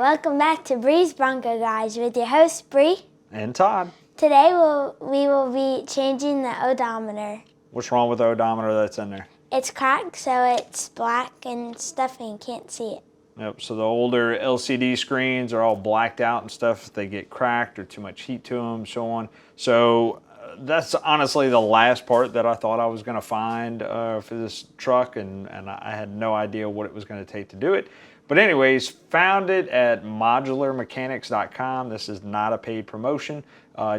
welcome back to Bree's Bronco Guys with your host Bree and Todd. Today we will be changing the odometer. What's wrong with the odometer that's in there? It's cracked, so it's black and stuff and you can't see it. Yep, so the older LCD screens are all blacked out and stuff. They get cracked or too much heat to them, so on. So that's honestly the last part that I thought I was going to find for this truck, and I had no idea what it was going to take to do it. But anyways, found it at modularmechanics.com. This is not a paid promotion.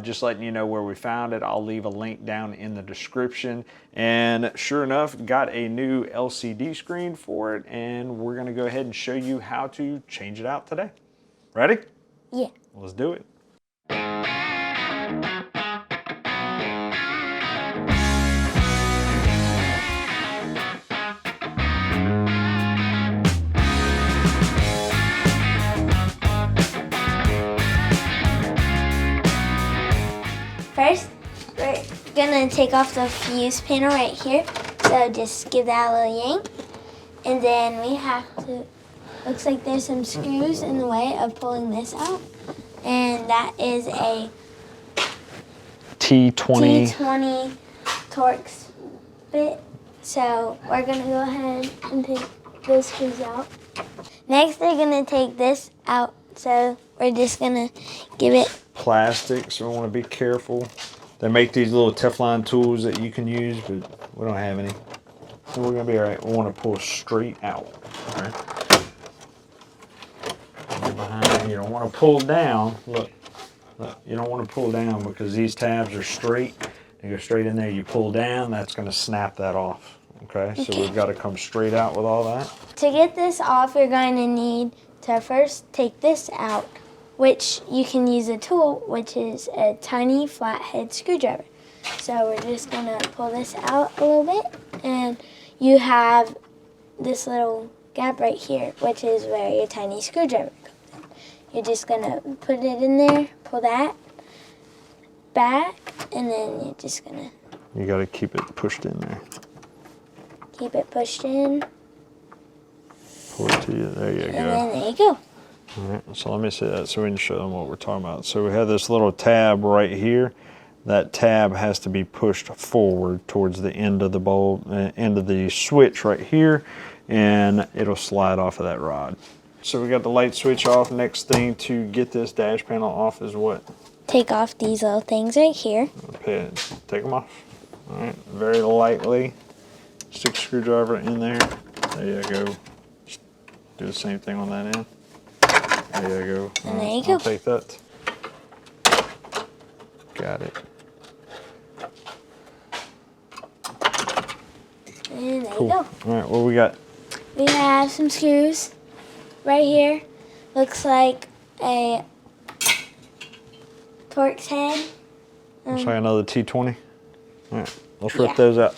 Just letting you know where we found it. I'll leave a link down in the description. And sure enough, got a new LCD screen for it, and we're going to go ahead and show you how to change it out today. Ready? Yeah. Let's do it. First, we're gonna take off the fuse panel right here. So just give that a little yank. And then we have to, looks like there's some screws in the way of pulling this out. And that is a T20 Torx bit. So we're gonna go ahead and take those screws out. Next, they're gonna take this out. So we're just gonna give it plastic, so we want to be careful. They make these little Teflon tools that you can use, but we don't have any. So we're going to be all right. We want to pull straight out. All right. Behind, you don't want to pull down. Look, you don't want to pull down because these tabs are straight. You go straight in there, you pull down, that's going to snap that off. Okay, so we've got to come straight out with all that. To get this off, you're going to need to first take this out, which you can use a tool, which is a tiny flathead screwdriver. So we're just gonna pull this out a little bit, and you have this little gap right here, which is where your tiny screwdriver comes in. You're just gonna put it in there, pull that back, and then you're just gonna... You gotta keep it pushed in there. Keep it pushed in. Pull it to you, there you go. And then there you go. All right, so let me see that so we can show them what we're talking about. So we have this little tab right here. That tab has to be pushed forward towards the end of the bulb, end of the switch right here, and it'll slide off of that rod. So we got the light switch off. Next thing to get this dash panel off is what? Take off these little things right here. Okay, take them off. All right, very lightly. Stick screwdriver in there. There you go. Just do the same thing on that end. There you go. And there you go. I'll take that. Got it. And there Cool. you go. All right, what we got? We have some screws right here. Looks like a Torx head. Looks like another T20. All right, let's rip Yeah. those out.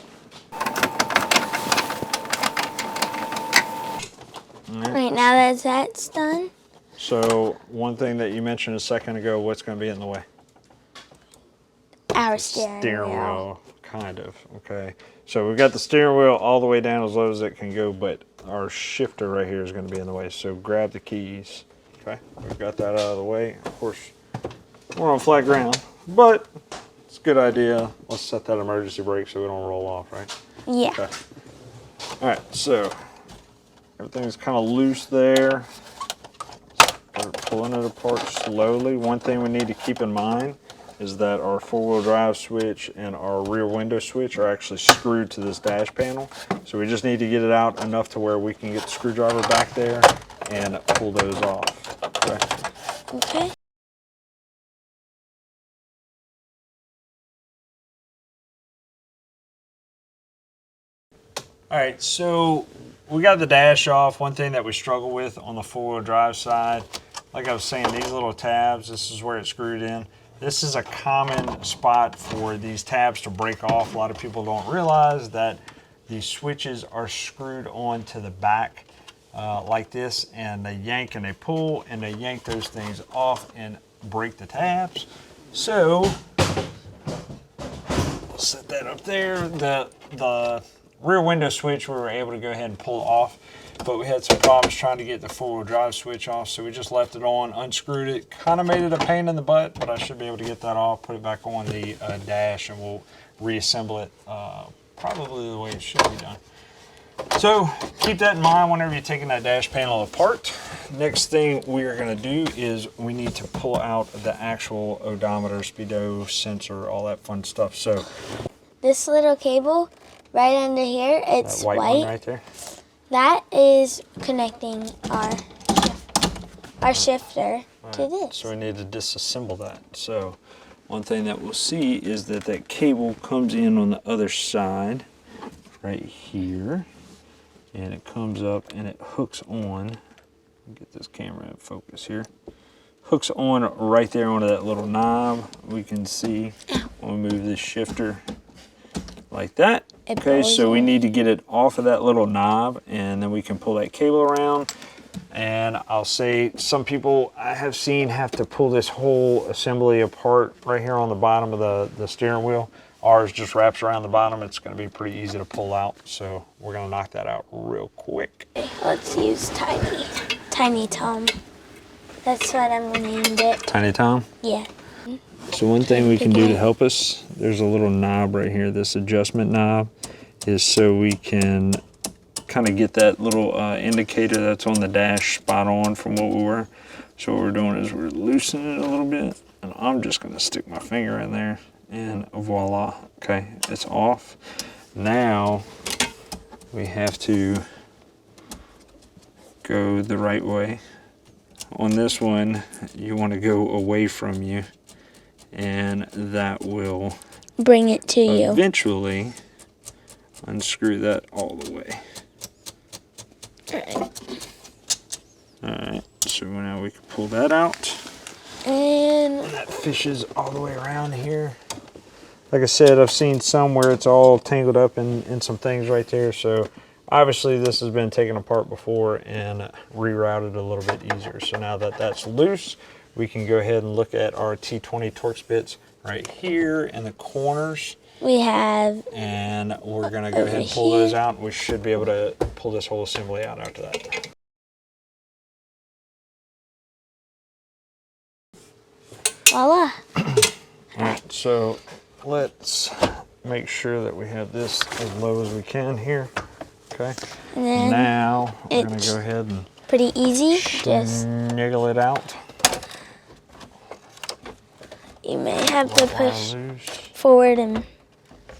Right, now that that's done. So one thing that you mentioned a second ago, what's going to be in the way? Our steering wheel. Kind of, okay. So we've got the steering wheel all the way down as low as it can go, but our shifter right here is going to be in the way. So grab the keys, okay? We've got that out of the way. Of course, we're on flat ground, but it's a good idea. Let's set that emergency brake so we don't roll off, right? Yeah. Okay. All right, so everything's kind of loose there. We're pulling it apart slowly. One thing we need to keep in mind is that our four-wheel drive switch and our rear window switch are actually screwed to this dash panel. So we just need to get it out enough to where we can get the screwdriver back there and pull those off. Okay. Okay. All right, so we got the dash off. One thing that we struggle with on the four-wheel drive side, like I was saying, these little tabs, this is where it's screwed in. This is a common spot for these tabs to break off. A lot of people don't realize that these switches are screwed onto the back like this, and they yank and they pull and they yank those things off and break the tabs. So set that up there. The rear window switch we were able to go ahead and pull off. but we had some problems trying to get the four-wheel drive switch off, so we just left it on, unscrewed it. Kind of made it a pain in the butt, but I should be able to get that off, put it back on the dash, and we'll reassemble it probably the way it should be done. So keep that in mind whenever you're taking that dash panel apart. Next thing we are going to do is we need to pull out the actual odometer, speedo, sensor, all that fun stuff. So this little cable right under here, it's that white one right there. That is connecting our shifter to this. So we need to disassemble that. So one thing that we'll see is that that cable comes in on the other side right here, and it comes up and it hooks on. Get this camera in focus here. Hooks on right there onto that little knob. We can see when we move this shifter like that. Okay, so we need to get it off of that little knob, and then we can pull that cable around. And I'll say some people I have seen have to pull this whole assembly apart right here on the bottom of the steering wheel. Ours just wraps around the bottom. It's going to be pretty easy to pull out, so we're going to knock that out real quick. Let's use Tiny Tom. That's what I'm going to name it. Tiny Tom? Yeah. So one thing we can do to help us, there's a little knob right here. This adjustment knob is so we can kind of get that little indicator that's on the dash spot on from what we were. So what we're doing is we're loosening it a little bit, and I'm just going to stick my finger in there, and voila. Okay, it's off. Now we have to go the right way. On this one, you want to go away from you, and that will bring it to you. Eventually unscrew that all the way. Alright, so now we can pull that out. And that fishes all the way around here. Like I said, I've seen some where it's all tangled up in some things right there, so obviously this has been taken apart before and rerouted a little bit easier. So now that that's loose, we can go ahead and look at our T20 Torx bits right here in the corners. We have, and we're going to go ahead and pull those out. We should be able to pull this whole assembly out after that. voila. Alright, so let's make sure that we have this as low as we can here. Okay. And then now we're going to go ahead and pretty easy. Just niggle it out. You may have to push forward and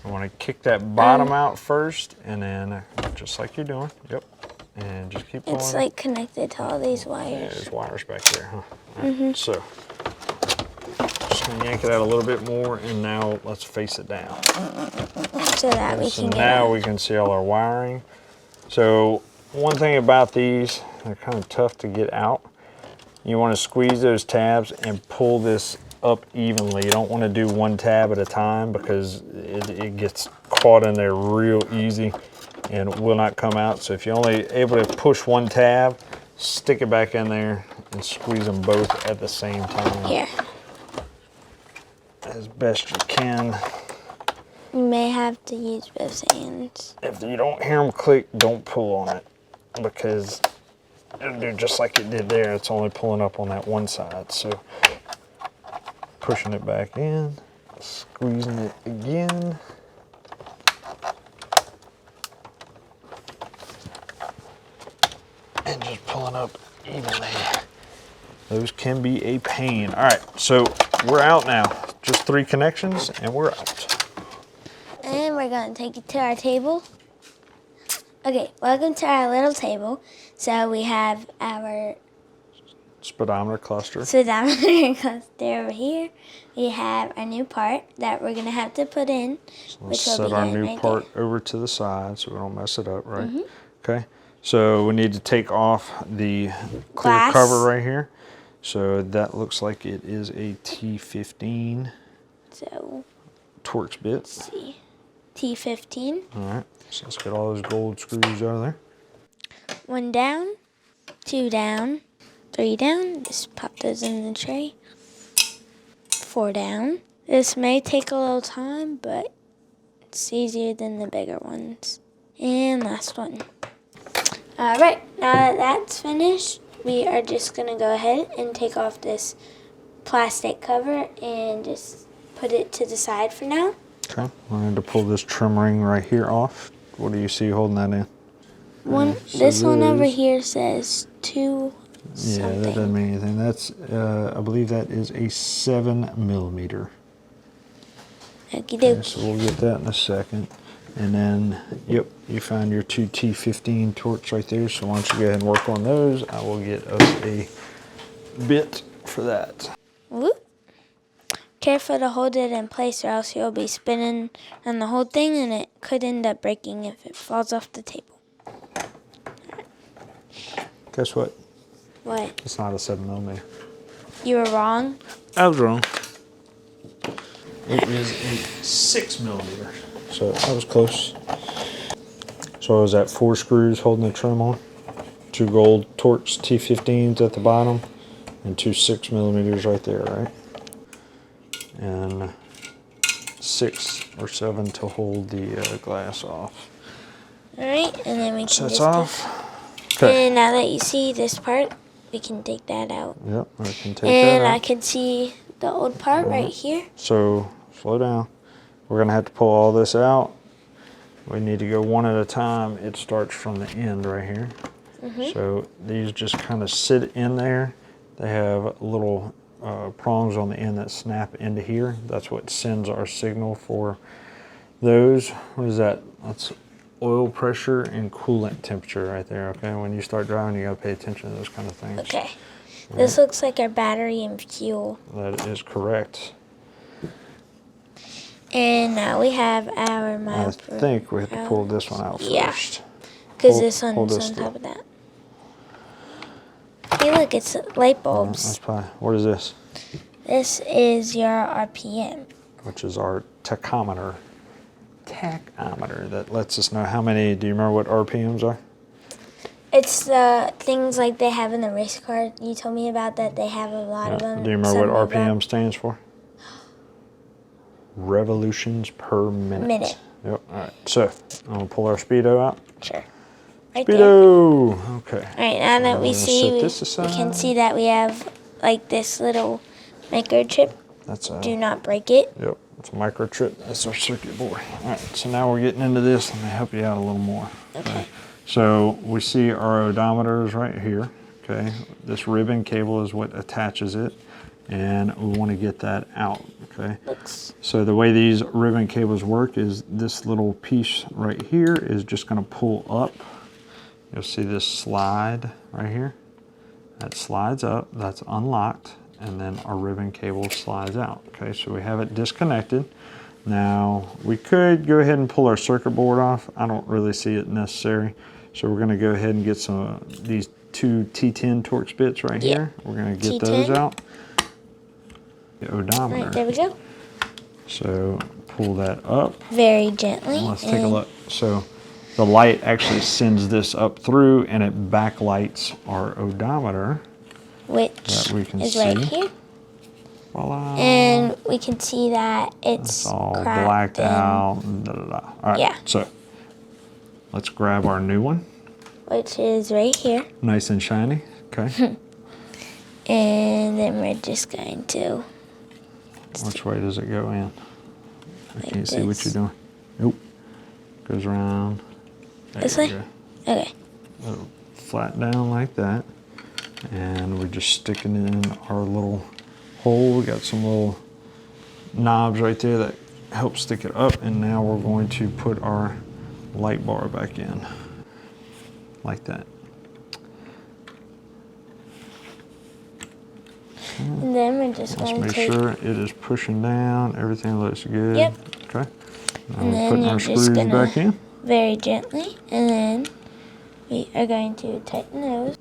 I want to kick that bottom out first, and then just like you're doing. Yep. And just keep pulling. It's like connected to all these wires. Yeah, there's wires back there, huh? Right, so just gonna yank it out a little bit more, and now let's face it down. So that we can now we can see all our wiring. So one thing about these, they're kind of tough to get out. You want to squeeze those tabs and pull this up evenly. You don't want to do one tab at a time because it gets caught in there real easy and will not come out. So if you're only able to push one tab, stick it back in there and squeeze them both at the same time. Here. As best you can. You may have to use both hands. If you don't hear them click, don't pull on it because it'll do just like it did there. It's only pulling up on that one side. So pushing it back in, squeezing it again. And just pulling up evenly. Those can be a pain. All right, so we're out now. Just 3 connections and we're out. And we're going to take it to our table. Okay, welcome to our little table. So we have our speedometer cluster. Speedometer cluster over here. We have our new part that we're going to have to put in. So let's set our new part over to the side so we don't mess it up, right? Okay, so we need to take off the clear cover right here. So that looks like it is a T15 so Torx bit. Let's see. T15. All right, so let's get all those gold screws out of there. 1 down, 2 down, 3 down. Just pop those in the tray. 4 down. This may take a little time, but it's easier than the bigger ones. And last one. Alright, now that that's finished, we are just going to go ahead and take off this plastic cover and just put it to the side for now. Okay, I need to pull this trim ring right here off. What do you see holding that in? This one over here says 2 something. Yeah, that doesn't mean anything. That's, I believe that is a 7mm. Okie Okay, dokie. so we'll get that in a second. And then, yep, you find your 2 T15 torques right there. So why don't you go ahead and work on those. I will get us a bit for that. Whoop. Careful to hold it in place or else you'll be spinning on the whole thing and it could end up breaking if it falls off the table. Guess what? What? It's not a 7mm. You were wrong? I was wrong. It is a 6mm. So I was close. So I was at 4 screws holding the trim on. 2 gold Torx T15s at the bottom. And 2 6mm right there, right? And 6 or 7 to hold the glass off. Alright, and then we can So it's just off. Okay. And now that you see this part, we can take that out. Yep, I can take And that out. I can see the old part right here. So slow down. We're gonna have to pull all this out. We need to go one at a time. It starts from the end right here. So these just kind of sit in there. They have little prongs on the end that snap into here. That's what sends our signal for those. What is that? That's oil pressure and coolant temperature right there, okay? When you start driving, you gotta pay attention to those kind of things. Okay. This looks like our battery and fuel. That is correct. And now we have our I miles think we have to pull this one out Yeah. first. Because Pull- this pull one's this on through. top of that. Hey, look, it's light That's bulbs. probably, what is this? This is your RPM. Which is our tachometer. Tachometer that lets us know how many, do you remember what RPMs are? It's the things like they have in the race car you told me about that they have a lot of them. Do you remember what Some of them. RPM stands for? Revolutions per minute. Yep, all right. So, I'm gonna pull our speedo out. Sure. Right there. Speedo! Okay. All right, now that We're we gonna see, set we this can aside. see that we have like this little microchip. That's a, Do not break it. yep, it's a microchip. That's our circuit board. All right, so now we're getting into this. Let me help you out a little more. Okay. So we see our odometer is right here, okay? This ribbon cable is what attaches it, and we want to get that out, okay? Looks. So the way these ribbon cables work is this little piece right here is just going to pull up. You'll see this slide right here. That slides up, that's unlocked, and then our ribbon cable slides out, okay? So we have it disconnected. Now, we could go ahead and pull our circuit board off. I don't really see it necessary. So we're gonna go ahead and get some of these 2 T10 Torx bits right here. We're gonna get those T10. out. The odometer. Right, there we go. So pull that up. Very gently. Let's take a look. So the light actually sends this up through and it backlights our odometer. Which that we can is right see. here. Voila. And we can see that It's it's all cracked blacked and- out. And da, da, da. All right, Yeah. so let's grab our new one. Which is right here. Nice and shiny, okay? And then we're just going to. Which way does it go in? I Like can't see what this. you're doing. Nope. Goes around. There This you way? go. Okay. It'll flat down like that. And we're just sticking it in our little hole. We got some little knobs right there that help stick it up. And now we're going to put our light bar back in. Like that. And then we're just Let's going to make take. sure it is pushing down. Everything looks good. Yep. Okay. Now And we're then putting you're our just screws gonna back in. very gently, and then we are going to tighten those,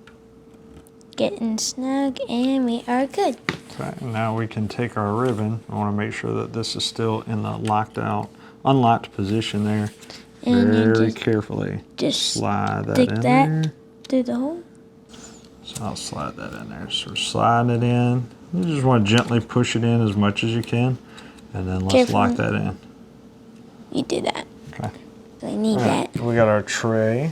getting snug, and we are good. Okay, now we can take our ribbon. I want to make sure that this is still in the unlocked position there. And you Very just carefully just slide that stick in that there. through the hole. So I'll slide that in there. So we're sliding it in. You just want to gently push it in as much as you can, and then let's Careful. lock that in. You did that. Okay. So I need All right, that. we got our tray.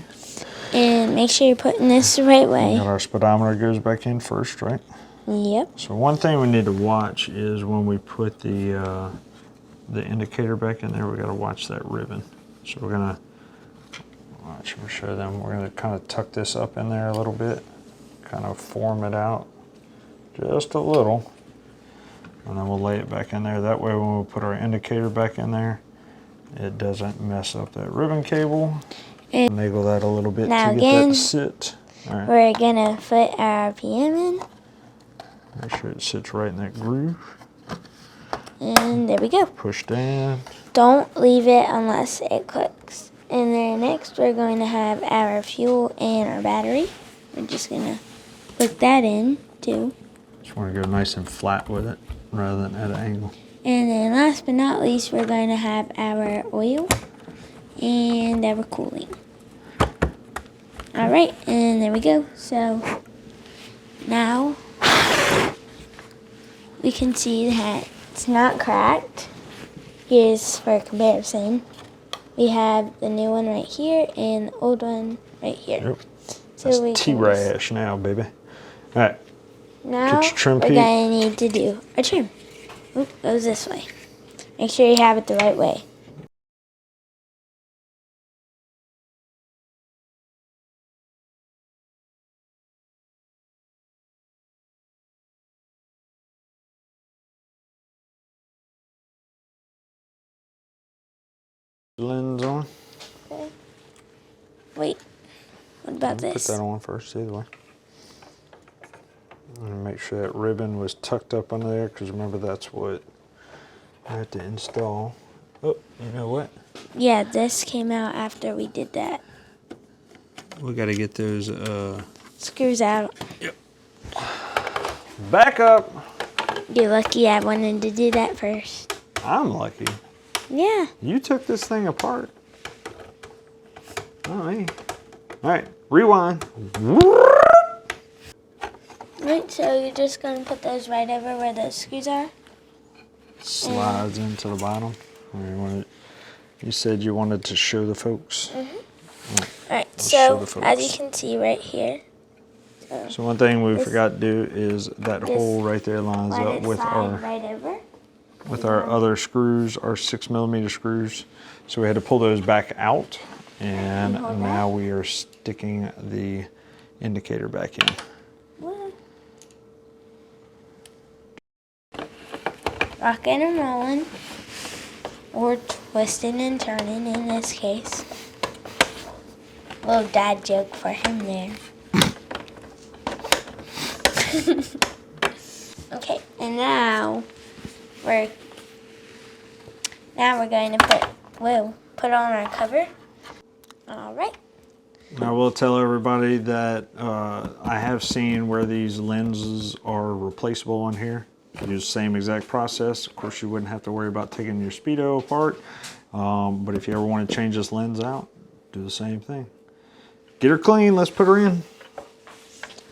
And make sure you're putting this the right way. Got our speedometer goes back in first, right? Yep. So one thing we need to watch is when we put the indicator back in there, we got to watch that ribbon. So we're gonna watch. We'll show them. We're gonna kind of tuck this up in there a little bit, kind of form it out just a little, and then we'll lay it back in there. That way, when we put our indicator back in there, it doesn't mess up that ribbon cable. And Finagle that a little bit now to get again, that to sit. All right. we're gonna put our RPM in. Make sure it sits right in that groove. And there we go. Push down. Don't leave it unless it clicks. And then next we're going to have our fuel and our battery. We're just gonna put that in too. Just want to go nice and flat with it rather than at an angle. And then last but not least, we're going to have our oil and our cooling. All right, and there we go. So now we can see that it's not cracked. Here's for comparison. We have the new one right here and the old one right here. Yep. So That's T-Rash now, baby. All right. now Get your trim we're peak. going to need to do a trim. Oop, goes this way. Make sure you have it the right way. Lens on. Okay. Wait, what about Put this? that on first, either way. And make sure that ribbon was tucked up under there, because remember that's what I had to install. Oh, you know what? Yeah, this came out after we did that. We got to get those Screws out. back up. You're lucky I wanted to do that first. I'm lucky. Yeah. You took this thing apart. Not me. All right, rewind. Right, so you're just going to put those right over where those screws are. Slides into the bottom. You said you wanted to show the folks. Alright, show the so as folks. you can see right here. So one thing we forgot to do is that hole right there lines Let up it with slide right over. our other screws, our 6mm screws. So we had to pull those back out, and Hold now we are sticking the indicator back in. What? Rocking and rolling. Or twisting and turning in this case. Little dad joke for him there. Okay, and now we're going to put on our cover. All right. I will tell everybody that I have seen where these lenses are replaceable on here. Use the same exact process. Of course, you wouldn't have to worry about taking your Speedo apart. But if you ever want to change this lens out, do the same thing. Get her clean. Let's put her in.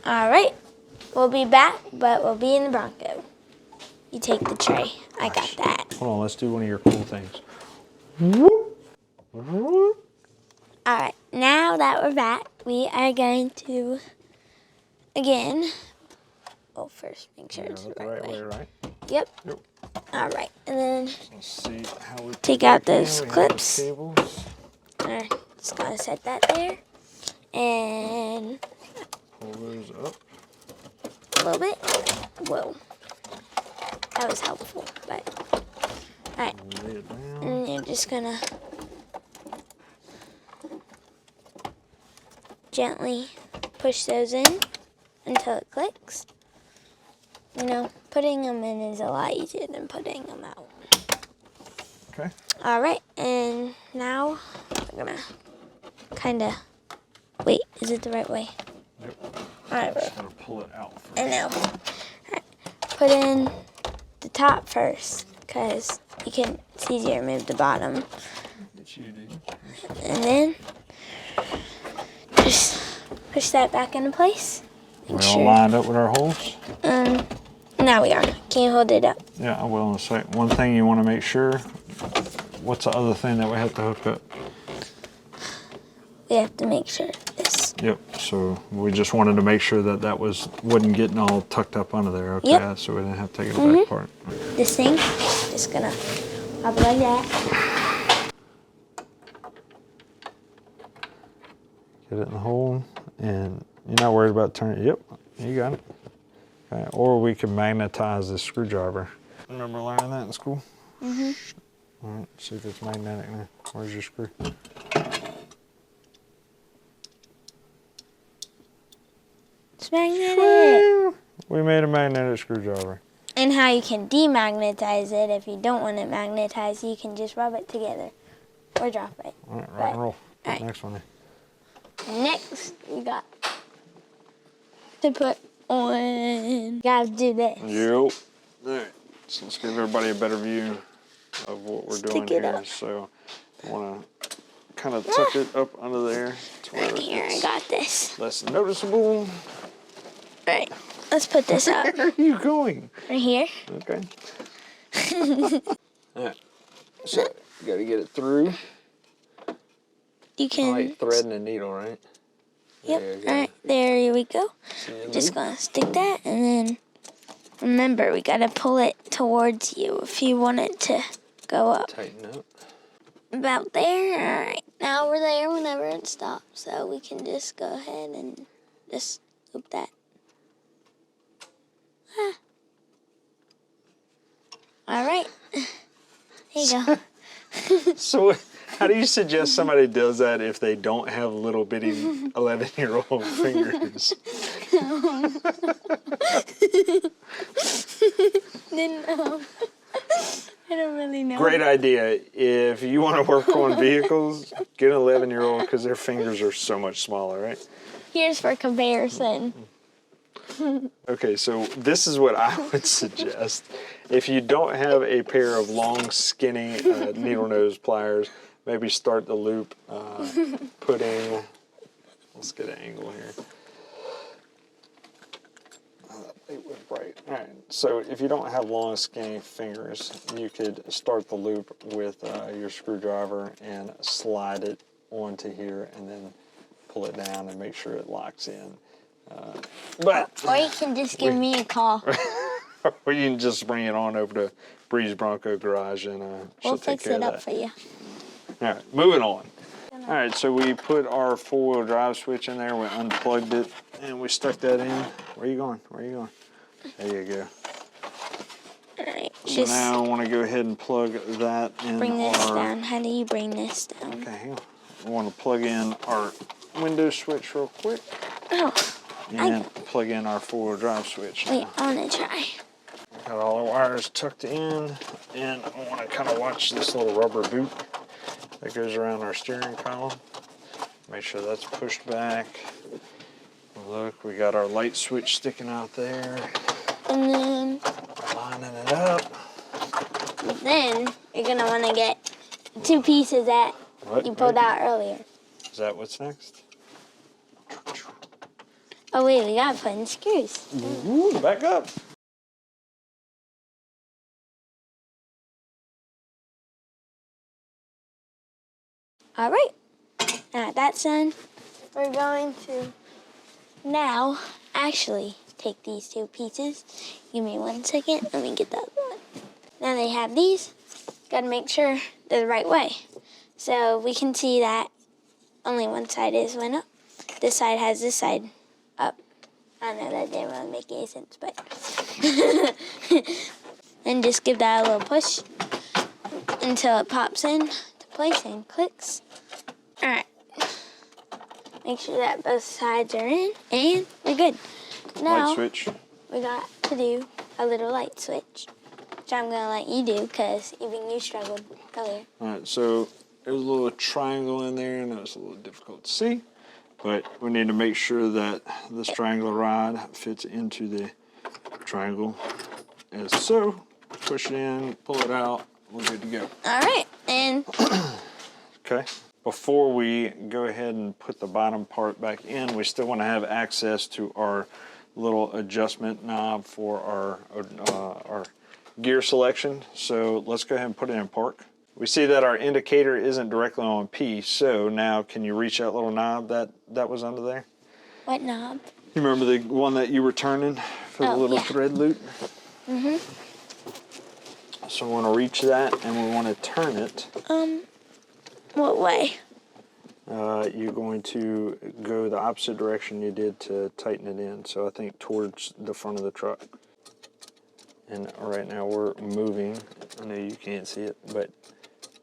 All right. We'll be back, but we'll be in the Bronco. You take the tray. I got that. Hold on. Let's do one of your cool things. All right. Now that we're back, we are going to, again, first make sure it's the right way. Right? Yep. Yep. All right. And then Let's see how we take out those clips. Cables. Just gotta set that there. And Pull those up. a little bit. Whoa. That was helpful, but all right. Lay it down. And you're just gonna gently push those in until it clicks. You know, putting them in is a lot easier than putting them out. Okay. All right, and now we're gonna kind of wait. Is it the right way? Yep. All right, Just gotta pull it out first. I know. All right. Put in the top first, cause it's easier to move the bottom, It's you, dude. and then just push that back into place. We all lined up with our holes? Now we are. Can you hold it up? Yeah, I will in a second. One thing you want to make sure, what's the other thing that we have to hook up? We have to make sure this Yep, so we just wanted to make sure that that wasn't getting all tucked up under there, okay? Yep. So we didn't have to take it back apart. This thing, just gonna pop it like that. Get it in the hole, and you're not worried about turning. Yep, you got it. Okay, or we can magnetize this screwdriver. Remember learning that in school? Mm-hmm. All right, see if it's magnetic now. Where's your screw? It's magnetic. We made a magnetic screwdriver. And how you can demagnetize it if you don't want it magnetized, you can just rub it together or drop it. All right, rock and roll. All right. Next one. Next, we got to put on. Gotta do this. Yep. All right, so let's give everybody a better view of what we're doing Stick it here. up. So I want to kind of tuck it up under there to where Right here, I it's got this. less noticeable. All right, let's put this up. Where are you going? Right here. Okay. All right. So you got to get it through. You can. Like threading a needle, right? Yep. There you go. All right, there we go. See you Just later. gonna stick that, and then remember we gotta pull it towards you if you want it to go up. Tighten up. About there. All right. Now we're there whenever it stops, so we can just go ahead and just loop that. Ah. All right. There you go. So how do you suggest somebody does that if they don't have little bitty 11-year-old fingers? Didn't know. I don't really know. Great idea. If you want to work on vehicles, get an 11-year-old because their fingers are so much smaller, right? Here's for comparison. Okay, so this is what I would suggest. If you don't have a pair of long, skinny needle nose pliers, maybe start the loop putting, let's get an angle here. It was bright. All right, so if you don't have long, skinny fingers, you could start the loop with your screwdriver and slide it onto here and then pull it down and make sure it locks in. Or you can just give me a call. Or you can just bring it on over to Bree's Bronco Garage and she'll We'll take fix care it of up that. for you. All right, moving on. All right, so we put our four-wheel drive switch in there, we unplugged it, and we stuck that in. Where are you going? Where are you going? There you go. All right. So Just now I want to go ahead and plug that in bring this our... down. How do you bring this down? Okay, hang on. I want to plug in our window switch real quick Oh, and plug in our four-wheel drive switch now. wait, I want to try. Got all the wires tucked in, and I want to kind of watch this little rubber boot that goes around our steering column. Make sure that's pushed back. Look, we got our light switch sticking out there. And then Lining it up. you're going to want to get two pieces that What? you pulled out earlier. Is that what's next? Oh, wait, we got to put in screws. Ooh, back up. All right. Now that's done. We're going to now actually take these two pieces. Give me 1 second. Let me get that one. Now they have these. Got to make sure they're the right way. So we can see that only one side went up. This side has this side up. I know that didn't really make any sense, but... And just give that a little push until it pops in to place and clicks. All right. Make sure that both sides are in, and we're good. Now, Light switch. we got to do a little light switch, which I'm going to let you do because even you struggled earlier. All right, so there's a little triangle in there, and it's a little difficult to see, but we need to make sure that this triangular rod fits into the triangle as so. Push it in, pull it out, we're good to go. All right, and Okay. Before we go ahead and put the bottom part back in, we still want to have access to our little adjustment knob for our gear selection. So let's go ahead and put it in park. We see that our indicator isn't directly on P, so now can you reach that little knob that was under there? What knob? You remember the one that you were turning for the little thread loop? Mm-hmm. So we want to reach that and we want to turn it. What way? You're going to go the opposite direction you did to tighten it in. So I think towards the front of the truck. And right now we're moving. I know you can't see it, but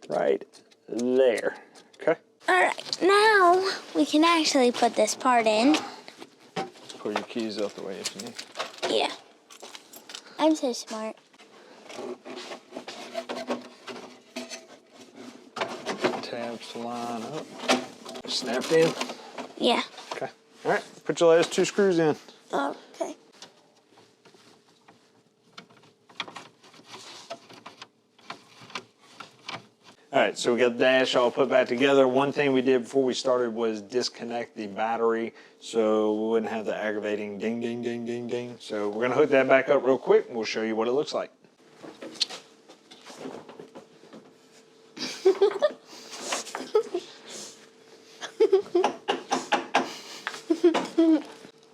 right there. Okay? All right, now we can actually put this part in. Pull your keys out the way if you need. Yeah. I'm so smart. Tabs to line up. Snapped in? Yeah. Okay. All right, put your last 2 screws in. Okay. All right, so we got the dash all put back together. One thing we did before we started was disconnect the battery so we wouldn't have the aggravating ding, ding, ding, ding, ding. So we're gonna hook that back up real quick and we'll show you what it looks like.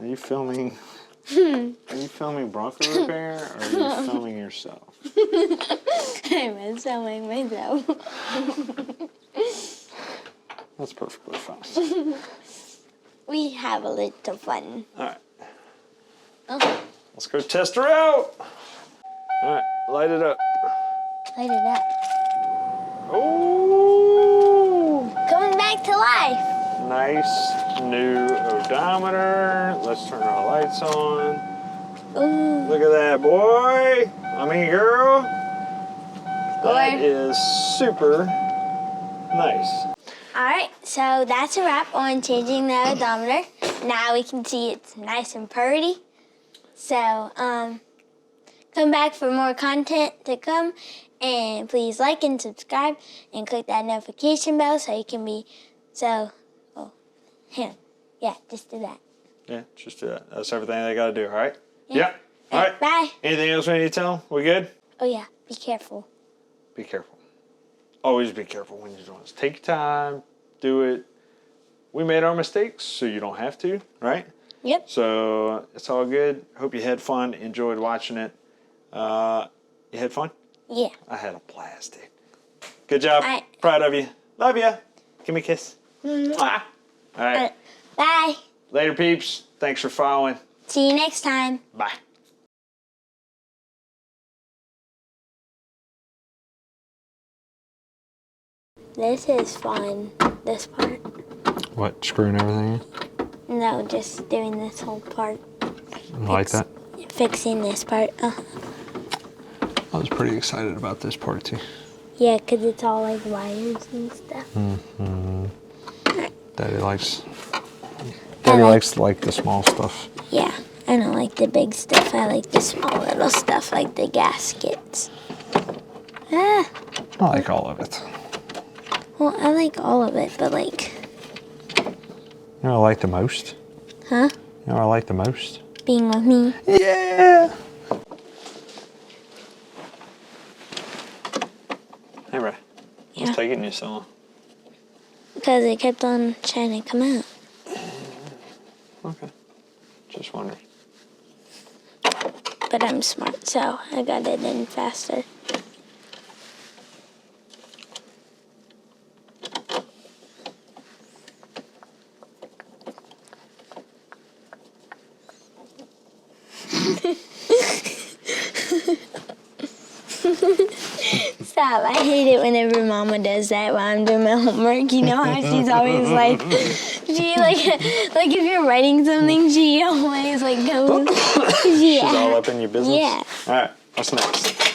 Are you filming? Are you filming Bronco repair or are you filming yourself? I'm filming myself. That's perfectly fine. We have a little fun. All right, Oh, let's go test her out. All right, light it up. light it up. Oh, Coming back to life. nice new odometer. Let's turn our lights on. Ooh. Look at that, boy. I mean, girl. That is super nice. All right, so that's a wrap on changing the odometer. Now we can see it's nice and purty. So, come back for more content to come, and please like and subscribe, and click that notification bell so you can be, yeah, just do that. Yeah, just do that. That's everything they got to do, all right? Yeah. All right. Bye. Anything else we need to tell them? We good? Oh yeah, be careful. Be careful. Always be careful when you're doing this. Take your time, do it. We made our mistakes, so you don't have to, right? Yep. So it's all good. Hope you had fun, enjoyed watching it. You had fun? Yeah. I had a blast, dude. Good job. Right. Proud of you. Love you. Give me a kiss. Mwah. All right. Bye. Later, peeps. Thanks for following. See you next time. Bye. This is fun, this part. What, screwing everything in? No, just doing this whole part. Like that? Fixing this part. I was pretty excited about this part too. Yeah, because it's all like wires and stuff. Mm-hmm. Daddy likes the small stuff. Yeah, I don't like the big stuff. I like the small little stuff like the gaskets. Ah, I like all of it. well, I like all of it, but like... You know what I like the most? Huh? You know what I like the most? Being with me. Yeah! Hey, Ray. Yeah. What's taking you so long? Because it kept on trying to come out. Okay. Just wondering. But I'm smart, so I got it in faster. Stop. I hate it whenever Mama does that while I'm doing my homework. You know how she's always like, like if you're writing something, she always like goes. She's all up in your business? Yeah. All right. What's next?